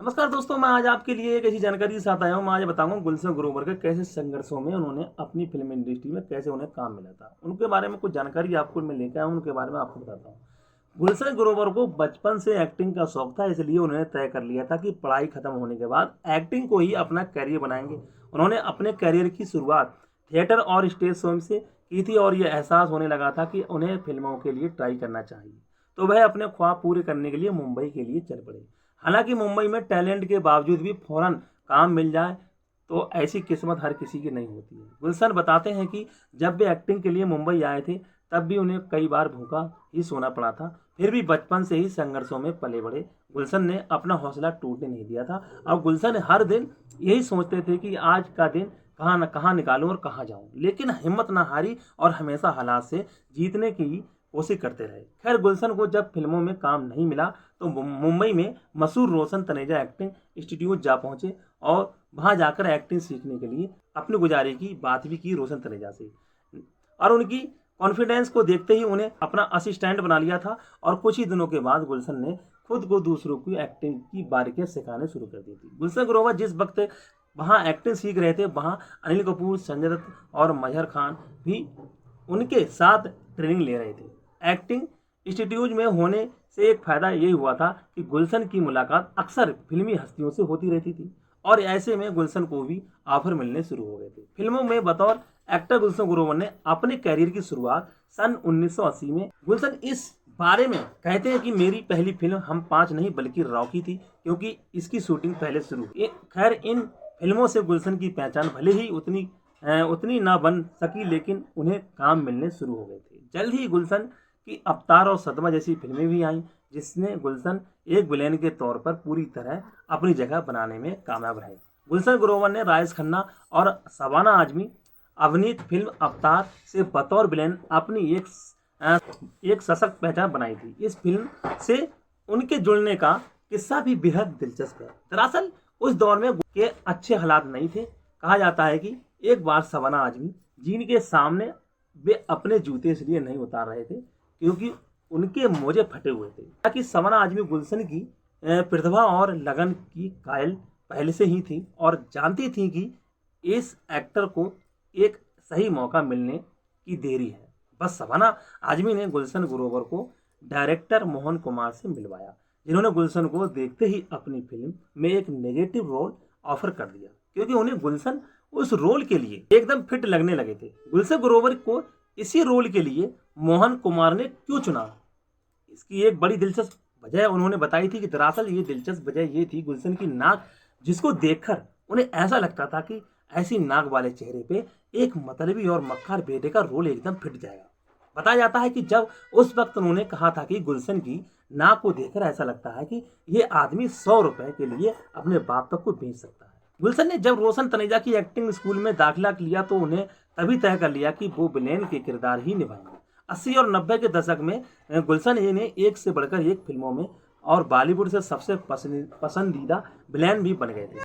नमस्कार दोस्तों, मैं आज आपके लिए एक ऐसी जानकारी के साथ आया हूँ। मैं आज बताऊंगा गुलशन ग्रोवर के कैसे संघर्षों में उन्होंने अपनी फिल्म इंडस्ट्री में कैसे उन्हें काम मिला था। उनके बारे में कुछ जानकारी आपको मैं लेकर आया हूँ, उनके बारे में आपको बताता हूँ। गुलशन ग्रोवर को बचपन से एक्टिंग का शौक था, इसलिए उन्होंने तय कर लिया था कि पढ़ाई खत्म होने के बाद एक्टिंग को ही अपना करियर बनाएंगे। उन्होंने अपने करियर की शुरुआत थिएटर और स्टेज शो से की थी और यह एहसास होने लगा था कि उन्हें फिल्मों के लिए ट्राई करना चाहिए, तो वह अपने ख्वाब पूरे करने के लिए मुंबई के लिए चल पड़े। हालांकि मुंबई में टैलेंट के बावजूद भी फौरन काम मिल जाए तो ऐसी किस्मत हर किसी की नहीं होती है। गुलशन बताते हैं कि जब वे एक्टिंग के लिए मुंबई आए थे तब भी उन्हें कई बार भूखा ही सोना पड़ा था, फिर भी बचपन से ही संघर्षों में पले बड़े गुलशन ने अपना हौसला टूटने नहीं दिया था। और गुलशन हर दिन यही सोचते थे कि आज का दिन कहाँ न कहाँ निकालूं और कहाँ जाऊं, लेकिन हिम्मत न हारी और हमेशा हालात से जीतने की कोशिश करते रहे। खैर, गुलशन को जब फिल्मों में काम नहीं मिला तो मुंबई में मशहूर रोशन तनेजा एक्टिंग इंस्टीट्यूट जा पहुंचे और वहां जाकर एक्टिंग सीखने के लिए अपनी गुजारी की बात भी की रोशन तनेजा से। और उनकी कॉन्फिडेंस को देखते ही उन्हें अपना असिस्टेंट बना लिया था। और कुछ ही दिनों के बाद गुलशन ने खुद को दूसरों की एक्टिंग की बारीकियां सिखाने शुरू कर दी थी। गुलशन ग्रोवर जिस वक्त वहाँ एक्टिंग सीख रहे थे, वहाँ अनिल कपूर, संजय दत्त और मजहर खान भी उनके साथ ट्रेनिंग ले रहे थे। एक्टिंग इंस्टीट्यूट में होने से एक फायदा ये हुआ था कि गुलशन की मुलाकात अक्सर फिल्मी हस्तियों से होती रहती थी और ऐसे में गुलशन को भी ऑफर मिलने शुरू हो गए थे। फिल्मों में बतौर एक्टर गुलशन ग्रोवर ने अपने कैरियर की शुरुआत सन 1980 में। गुलशन इस बारे में कहते हैं कि मेरी पहली फिल्म हम पांच नहीं बल्कि रॉकी थी, क्योंकि इसकी शूटिंग पहले शुरू हुई। खैर, इन फिल्मों से गुलशन की पहचान भले ही उतनी ना बन सकी, लेकिन उन्हें काम मिलने शुरू हो गए थे। जल्द ही गुलशन की अवतार और सदमा जैसी फिल्में भी आईं, जिसने गुलशन एक विलेन के तौर पर पूरी तरह अपनी जगह बनाने में कामयाब रहे। गुलशन ग्रोवर ने राजेश खन्ना और शबाना आजमी अभिनीत फिल्म अवतार से बतौर विलेन अपनी एक सशक्त पहचान बनाई थी। इस फिल्म से उनके जुड़ने का किस्सा भी बेहद दिलचस्प है। दरअसल उस दौर में के अच्छे हालात नहीं थे। कहा जाता है कि एक बार शबाना आजमी जिनके सामने वे अपने जूते इसलिए नहीं उतार रहे थे क्योंकि उनके मोजे फटे हुए थे। ताकि शबाना आजमी गुलशन की प्रतिभा और लगन की कायल पहले से ही थी और जानती थी कि इस एक्टर को एक सही मौका मिलने की देरी है। बस शबाना आजमी ने गुलशन ग्रोवर को डायरेक्टर मोहन कुमार से मिलवाया, जिन्होंने गुलशन को देखते ही अपनी फिल्म में एक नेगेटिव रोल ऑफर कर दिया, क्योंकि उन्हें गुलशन उस रोल के लिए एकदम फिट लगने लगे थे। गुलशन ग्रोवर को इसी रोल के लिए मोहन कुमार ने क्यों चुना, इसकी एक बड़ी दिलचस्प वजह उन्होंने बताई थी। कि दरअसल ये दिलचस्प वजह ये थी, गुलशन की नाक, जिसको देखकर उन्हें ऐसा लगता था कि ऐसी नाक वाले चेहरे पे एक मतलबी और मक्कार बेटे का रोल एकदम फिट जाएगा। बताया जाता है कि जब उस वक्त उन्होंने कहा था कि गुलशन की नाक को देखकर ऐसा लगता है कि ये आदमी 100 रुपए के लिए अपने बाप तक को बेच सकता है। गुलशन ने जब रोशन तनेजा की एक्टिंग स्कूल में दाखिला लिया तो उन्हें तभी तय कर लिया कि वो विलेन के किरदार ही निभाएंगे। 80 और 90 के दशक में गुलशन ने एक से बढ़कर एक फिल्मों में और बॉलीवुड से सबसे पसंदीदा विलेन भी बन गए थे।